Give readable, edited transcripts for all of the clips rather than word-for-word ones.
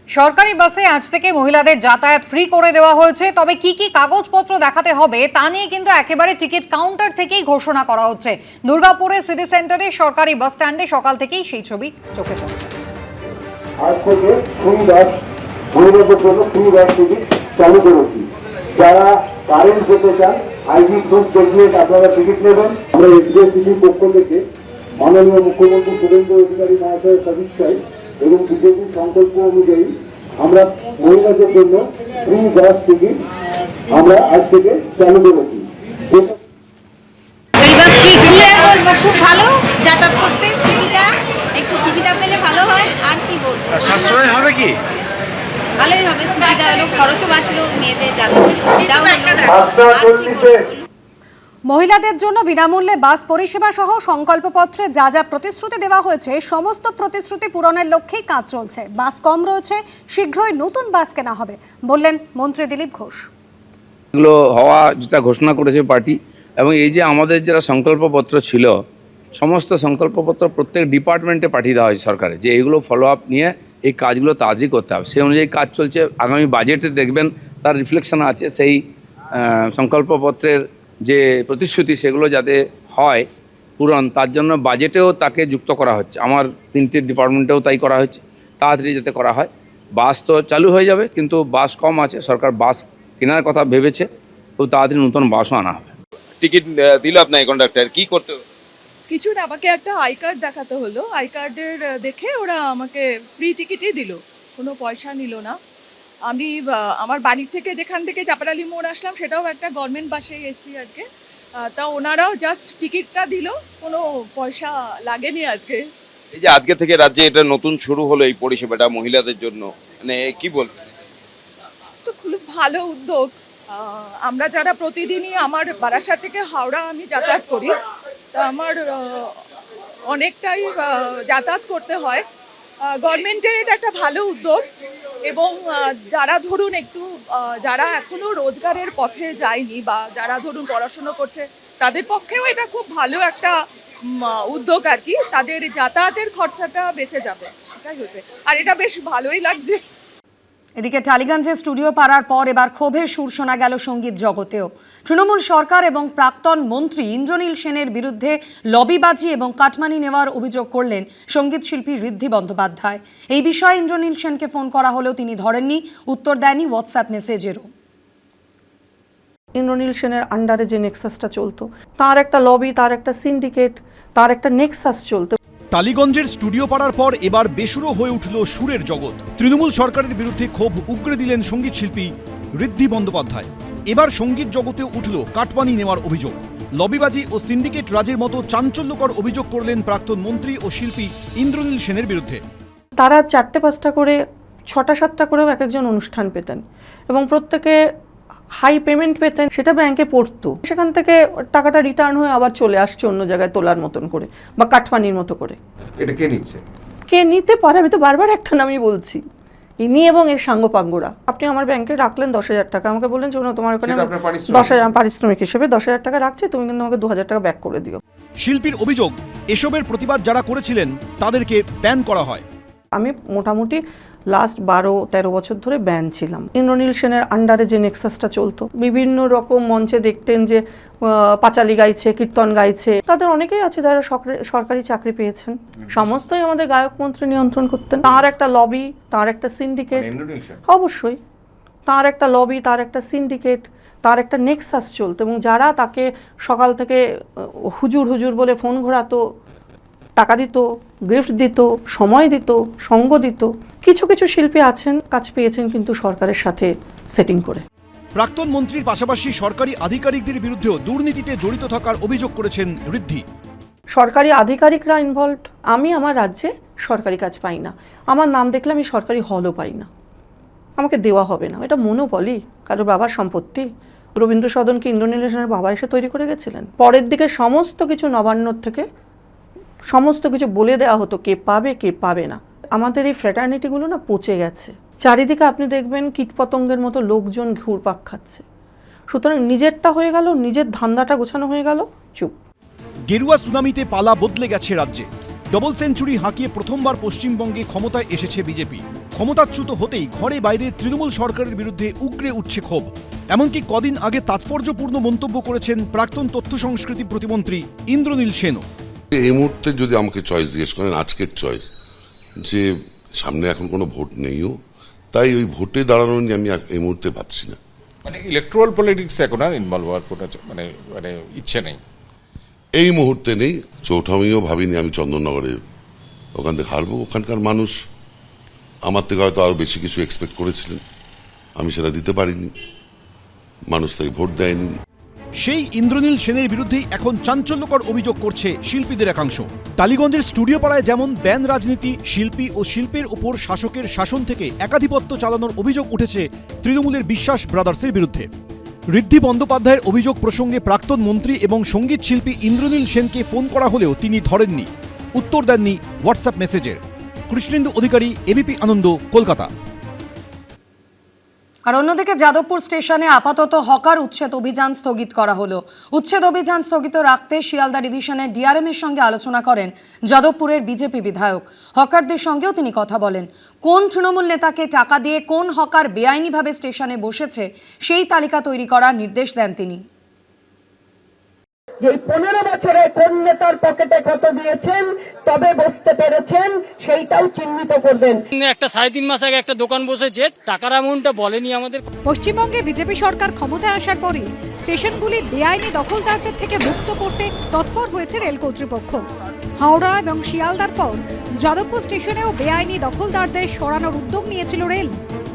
সরকারি বাসে আজ থেকে মহিলাদের যাতায়াত ফ্রি করে দেওয়া হয়েছে। তবে কি কি কাগজপত্র দেখাতে হবে তা নিয়ে কিন্তু একেবারে টিকিট কাউন্টার থেকেই ঘোষণা করা হচ্ছে। দুর্গাপুরে সিটি সেন্টারে সরকারি বাস স্ট্যান্ডে সকাল থেকেই সেই ছবি চোখে পড়ছে। আজ থেকে ফ্রি বাস মহিলাদের জন্য ফ্রি বাস টিকিট চালু করেছি। যারা কারেন্ট যেতে চান আইডি প্রুফ দেখিয়ে আপনারা টিকিট নেবেন। আমরা এসবিএসটিসির পক্ষ থেকে মাননীয় মুখ্যমন্ত্রী শুভেন্দু অধিকারী মহাশয়ের সদিচ্ছায় এবং বিজেপির সংকল্প অনুযায়ী আমরা মহিলাদের জন্য ফ্রি বাস টিকিট আমরা আজ থেকে চালু করেছি। খুব ভালো, যাতায়াত করতে সুবিধা, একটু সুবিধা পেলে ভালো হয়। আর কি বলবো, সাশ্রয় হবে কি? ভালোই হবে, সুবিধা হলো, খরচও বাঁচলো, মেয়েদের যাতায়াতের সুবিধাও হলো। মহিলাদের জন্য বিনামূল্যে বাস পরিষেবা সহ সংকল্পপত্রে যা যা প্রতিশ্রুতি দেওয়া হয়েছে সমস্ত প্রতিশ্রুতি পূরণের লক্ষ্যেই কাজ চলছে। বাস কম রয়েছে, শীঘ্রই নতুন বাস কেনা হবে বললেন মন্ত্রী দিলীপ ঘোষ। এগুলো হওয়া যেটা ঘোষণা করেছে পার্টি, এবং এই যে আমাদের যারা সংকল্পপত্র ছিল সমস্ত সংকল্পপত্র প্রত্যেক ডিপার্টমেন্টে পাঠিয়ে দেওয়া হয়েছে সরকারে, যে এইগুলো ফলো আপ নিয়ে এই কাজগুলো তাড়াতাড়ি করতে হবে। সেই অনুযায়ী কাজ চলছে। আগামী বাজেটে দেখবেন তার রিফ্লেকশন আছে, সেই সংকল্পপত্রের যে প্রতিশ্রুতি সেগুলো যাতে হয় পূরণ, তার জন্য বাজেটেও তাকে যুক্ত করা হচ্ছে। আমার 3টে ডিপার্টমেন্টেও তাই করা হচ্ছে, তাড়াতাড়ি যাতে করা হয়। বাস তো চালু হয়ে যাবে, কিন্তু বাস কম আছে, সরকার বাস কেনার কথা ভেবেছে, খুব তাড়াতাড়ি নতুন বাসও আনা হবে। টিকিট দিল আপনার কন্ডাক্টর, কি করতে হবে? কিছু না, আমাকে একটা আই কার্ড দেখাতে হলো। আই কার্ডের দেখে ওরা আমাকে ফ্রি টিকিটই দিল, কোনো পয়সা নিল না। আমি আমার বাড়ির থেকে যেখান থেকে চাপারালি মোড় আসলাম সেটাও একটা গভর্নমেন্ট বাসে এসছি আজকে। তা ওনারাও জাস্ট টিকিটটা দিল, কোনো পয়সা লাগেনি আজকে। এই যে আজকে থেকে রাজ্যে এটা নতুন শুরু হলো এই পরিষেবাটা মহিলাদের জন্য, মানে কি বলবেন? তো খুব ভালো উদ্যোগ। আমরা যারা প্রতিদিনই, আমার বারাসাত থেকে হাওড়া আমি যাতায়াত করি, তা আমার অনেকটাই যাতায়াত করতে হয়। গভর্নমেন্টের এটা একটা ভালো উদ্যোগ, এবং যারা ধরুন একটু যারা এখনো রোজগারের পথে যায়নি বা যারা ধরুন পড়াশুনো করছে তাদের পক্ষেও এটা খুব ভালো একটা উদ্যোগ আর কি। তাদের যাতায়াতের খরচাটা বেঁচে যাবে, এটাই হচ্ছে। আর এটা বেশ ভালোই লাগছে। এদিকে টালিগঞ্জে স্টুডিও পাড়ার পর এবার ক্ষোভের সুর শোনা গেল সঙ্গীত জগতেও। তৃণমূল সরকার এবং প্রাক্তন মন্ত্রী ইন্দ্রনীল সেনের বিরুদ্ধে লবিবাজি এবং কাটমানি নেওয়ার অভিযোগ করলেন সঙ্গীত শিল্পী ঋদ্ধি বন্দ্যোপাধ্যায়। এই বিষয়ে ইন্দ্রনীল সেনকে ফোন করা হলেও তিনি ধরেননি, উত্তর দেয়নি হোয়াটসঅ্যাপ মেসেজেরও। ইন্দ্রনীল সেনের আন্ডারে যে নেক্সাসটা চলতো, তার একটা লবি, তার একটা সিন্ডিকেট, তার একটা নেক্সাস চলতো। টালিগঞ্জের স্টুডিও পাড়ার পর এবার বেসুরো হয়ে উঠল সুরের জগৎ। তৃণমূল সরকারের বিরুদ্ধে ক্ষোভ উগরে দিলেন সঙ্গীত শিল্পী ঋদ্ধি বন্দ্যোপাধ্যায়। এবার সঙ্গীত জগতেও উঠল কাটমানি নেওয়ার অভিযোগ। লবিবাজি ও সিন্ডিকেট রাজের মতো চাঞ্চল্যকর অভিযোগ করলেন প্রাক্তন মন্ত্রী ও শিল্পী ইন্দ্রনীল সেনের বিরুদ্ধে। তারা 4টে-5টা করে, 6টা-7টা করেও এক একজন অনুষ্ঠান পেতেন, এবং প্রত্যেকে হাই পেমেন্ট পেতেন। সেটা ব্যাংকে পড়তো, সেখান থেকে টাকাটা রিটার্ন হয়ে আবার চলে আসছে অন্য জায়গায় তোলার মতন করে বা কাটমানির মতো করে। এটা কে নিচ্ছে? কে নিতে পারে? আমি তো বারবার একটা নামই বলছি, ইনি এবং এর সাঙ্গপাঙ্গরা। আপনি আমার ব্যাংকে রাখলেন 10,000 টাকা, আমাকে বললেন যে তোমার ওখানে 10,000 পারিশ্রমিক হিসেবে 10,000 টাকা রাখছে, তুমি কিন্তু আমাকে 2,000 টাকা ব্যাক করে দিও। শিল্পীর অভিযোগ, এসবের প্রতিবাদ যারা করেছিলেন তাদেরকে ব্যান করা হয়। আমি মোটামুটি লাস্ট 12-13 বছর ধরে ব্যান ছিলাম। ইন্দ্রনীল সেনের আন্ডারে যে নেক্সাসটা চলতো, বিভিন্ন রকম মঞ্চে দেখতেন যে পাঁচালি গাইছে, কীর্তন গাইছে, তাদের অনেকেই আছে যারা সরকারি চাকরি পেয়েছেন। সমস্তই আমাদের গায়ক মন্ত্রী নিয়ন্ত্রণ করতেন। তার একটা লবি, তার একটা সিন্ডিকেট, অবশ্যই তার একটা লবি, তার একটা সিন্ডিকেট, তার একটা নেক্সাস চলতো, এবং যারা তাকে সকাল থেকে হুজুর হুজুর বলে ফোন ঘোরাতো, টাকা দিত, গিফট দিত, সময় দিত, সঙ্গ দিত। কিছু কিছু শিল্পী আছেন কাজ পেয়েছেন কিন্তু সরকারের সাথে সেটিং করে। প্রাক্তন মন্ত্রীর পাশাপাশি সরকারি আধিকারিকদের বিরুদ্ধেও দুর্নীতিতে জড়িত থাকার অভিযোগ করেছেন ঋদ্ধি। সরকারি আধিকারিকরা ইনভলভড। আমি আমার রাজ্যে সরকারি কাজ পাই না, আমার নাম দেখলে আমি সরকারি হলও পাই না, আমাকে দেওয়া হবে না। এটা মনোবলি, কারো বাবার সম্পত্তি। রবীন্দ্র সদনকে ইন্দ্রনীল সেনের বাবা এসে তৈরি করে গেছিলেন। পরের দিকে সমস্ত কিছু নবান্নর থেকে সমস্ত কিছু বলে দেওয়া হতো কে পাবে কে পাবে না। আমাদের এই ফ্র্যাটার্নিটিগুলো না পচে গেছে। চারিদিকে আপনি দেখবেন কীটপতঙ্গের মতো লোকজন ঘুরপাক খাচ্ছে। সুতরাং নিজেরটা হয়ে গেল, নিজের ধান্দাটা গোছানো হয়ে গেল, চুপ। গেরুয়া সুনামিতে পালা বদলে গেছে রাজ্যে। ডবল সেঞ্চুরি হাঁকিয়ে প্রথমবার পশ্চিমবঙ্গে ক্ষমতায় এসেছে বিজেপি। ক্ষমতাচ্যুত হতেই ঘরে বাইরে তৃণমূল সরকারের বিরুদ্ধে উগরে উঠছে ক্ষোভ। এমনকি কদিন আগে তাৎপর্যপূর্ণ মন্তব্য করেছেন প্রাক্তন তথ্য সংস্কৃতি প্রতিমন্ত্রী ইন্দ্রনীল সেনও। এই মুহূর্তে যদি আমাকে চয়েস জিজ্ঞেস করেন, আজকের চয়েস যে সামনে এখন কোনো ভোট নেইও, তাই ওই ভোটে দাঁড়ানো নিয়ে আমি এই মুহূর্তে ভাবছি না। মানে ইলেকট্রাল পলিটিক্স এখন আর ইনভলভ হওয়ার কোনো মানে মানে ইচ্ছে নেই এই মুহূর্তে নেই। চৌঠামিও ভাবিনি আমি চন্দননগরে ওখান থেকে হারবো। ওখানকার মানুষ আমার থেকে হয়তো আরো বেশি কিছু এক্সপেক্ট করেছিলেন, আমি সেটা দিতে পারিনি, মানুষ তাই ভোট দেয়নি। সেই ইন্দ্রনীল সেনের বিরুদ্ধেই এখন চাঞ্চল্যকর অভিযোগ করছে শিল্পীদের একাংশ। টালিগঞ্জের স্টুডিও পাড়ায় যেমন ব্যান্ড রাজনীতি, শিল্পী ও শিল্পের উপর শাসকের শাসন থেকে একাধিপত্য চালানোর অভিযোগ উঠেছে তৃণমূলের বিশ্বাস ব্রাদার্সের বিরুদ্ধে। ঋদ্ধি বন্দ্যোপাধ্যায়ের অভিযোগ প্রসঙ্গে প্রাক্তন মন্ত্রী এবং সঙ্গীত শিল্পী ইন্দ্রনীল সেনকে ফোন করা হলেও তিনি ধরেননি, উত্তর দেননি হোয়াটসঅ্যাপ মেসেজের। কৃষ্ণেন্দু অধিকারী, এবিপি আনন্দ, কলকাতা। আর অন্যদিকে যাদবপুর স্টেশনে আপাতত হকার উচ্ছেদ অভিযান স্থগিত করা হলো। উচ্ছেদ অভিযান স্থগিত রাখতে শিয়ালদা ডিভিশনের ডিআরএম এর সঙ্গে আলোচনা করেন যাদবপুরের বিজেপি বিধায়ক। হকারদের সঙ্গেও তিনি কথা বলেন। কোন তৃণমূল নেতাকে টাকা দিয়ে কোন হকার বেআইনিভাবে স্টেশনে বসেছে সেই তালিকা তৈরি করার নির্দেশ দেন তিনি। যে 15 বছরে কোন নেতার পকেটে কত দিয়েছেন, তবে বসতে পেরেছেন, সেইটাও চিহ্নিত করবেন। একটা 3.5 মাস আগে একটা দোকান বসেছে, টাকার অ্যামাউন্টটা বলেনি আমাদের। পশ্চিমবঙ্গে বিজেপি সরকার ক্ষমতায় আসার পরই স্টেশনগুলি বেআইনি দখলদারদের থেকে মুক্ত করতে তৎপর হয়েছে রেল কর্তৃপক্ষ। হাওড়া এবং শিয়ালদার পর যাদবপুর স্টেশনেও বেআইনি দখলদারদের সরানোর উদ্যোগ নিয়েছিল রেল।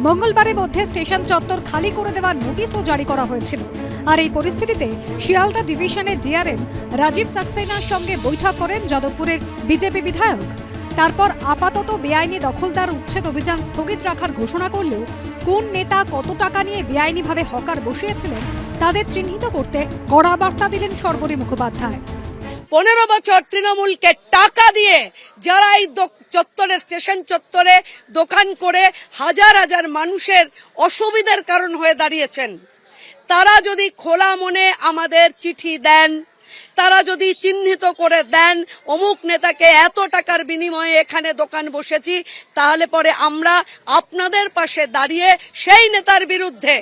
মঙ্গলবারের মধ্যে স্টেশন চত্বর খালি করে দেওয়ার নোটিশও জারি করা হয়েছিল। আর এই পরিস্থিতিতে শিয়ালদা ডিভিশনের ডিআরএম রাজীব সাক্সেনার সঙ্গে বৈঠক করেন যাদবপুরের বিজেপি বিধায়ক। তারপর আপাতত বেআইনি দখলদার উচ্ছেদ অভিযান স্থগিত রাখার ঘোষণা করলেও কোন নেতা কত টাকা নিয়ে বেআইনিভাবে হকার বসিয়েছিলেন তাদের চিহ্নিত করতে কড়া বার্তা দিলেন সর্বরী মুখোপাধ্যায়। 15 বছর তৃণমূলকে টাকা দিয়ে যারা এই চত্বরে, স্টেশন চত্বরে দোকান করে হাজার হাজার মানুষের অসুবিধার কারণ হয়ে দাঁড়িয়েছেন, তারা যদি খোলা মনে আমাদের চিঠি দেন, তারা যদি চিহ্নিত করে দেন অমুক নেতাকে এত টাকার বিনিময়ে এখানে দোকান বসেছি, তাহলে পরে আমরা আপনাদের পাশে দাঁড়িয়ে সেই নেতার বিরুদ্ধে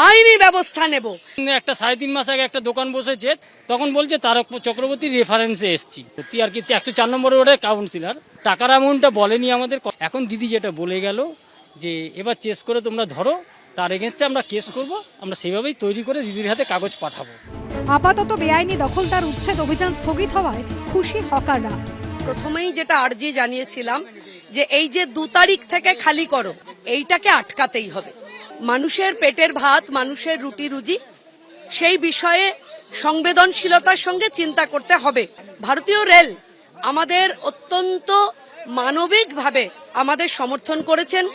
আইনি ব্যবস্থা নেব। একটা 3.5 মাস আগে একটা দোকান বসেছে, তখন বলছে তারক চক্রবর্তীর রেফারেন্সে এসছি। সত্যি আর কি 104 নম্বর ওয়ার্ডের কাউন্সিলর, টাকার অ্যামাউন্টটা বলেনি আমাদের। এখন দিদি যেটা বলে গেল যে এবার চেস করে তোমরা ধরো, তার এগেনস্টে আমরা কেস করব, আমরা সেভাবেই তৈরি করে দিদির হাতে কাগজ পাঠাবো। আপাতত বেআইনি দখলদার উচ্ছেদ অভিযান স্থগিত হওয়ায় খুশি হকাররা। প্রথমেই যেটা আর্জি জানিয়েছিলাম যে এই যে 2 তারিখ থেকে খালি করো, এইটাকে আটকাতেই হবে। মানুষের পেটের ভাত, মানুষের রুটি রুজি, সেই বিষয়ে সংবেদনশীলতার সঙ্গে চিন্তা করতে হবে। ভারতীয় রেল আমাদের অত্যন্ত মানবিকভাবে আমাদের সমর্থন করেছেন,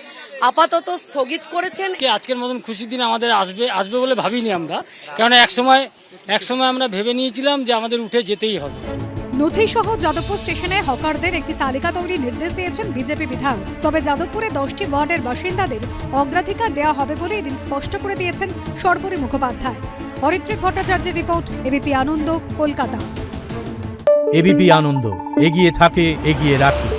আপাতত স্থগিত করেছেন। আজকের মতন খুশির দিন আমাদের আসবে বলে ভাবিনি আমরা, কারণ এক সময় আমরা ভেবে নিয়েছিলাম যে আমাদের উঠে যেতেই হবে। নথিসহ যাদবপুর স্টেশনে হকারদের একটি তালিকা তৈরির নির্দেশ দিয়েছেন বিজেপি বিধায়ক। তবে যাদবপুরে 10টি ওয়ার্ডের বাসিন্দাদের অগ্রাধিকার দেওয়া হবে বলে এদিন স্পষ্ট করে দিয়েছেন সর্বরী মুখোপাধ্যায়। অরিত্রিক ভট্টাচার্যের রিপোর্ট, এবিপি আনন্দ, কলকাতা। এবিপি আনন্দ, এগিয়ে থাকে, এগিয়ে রাখে।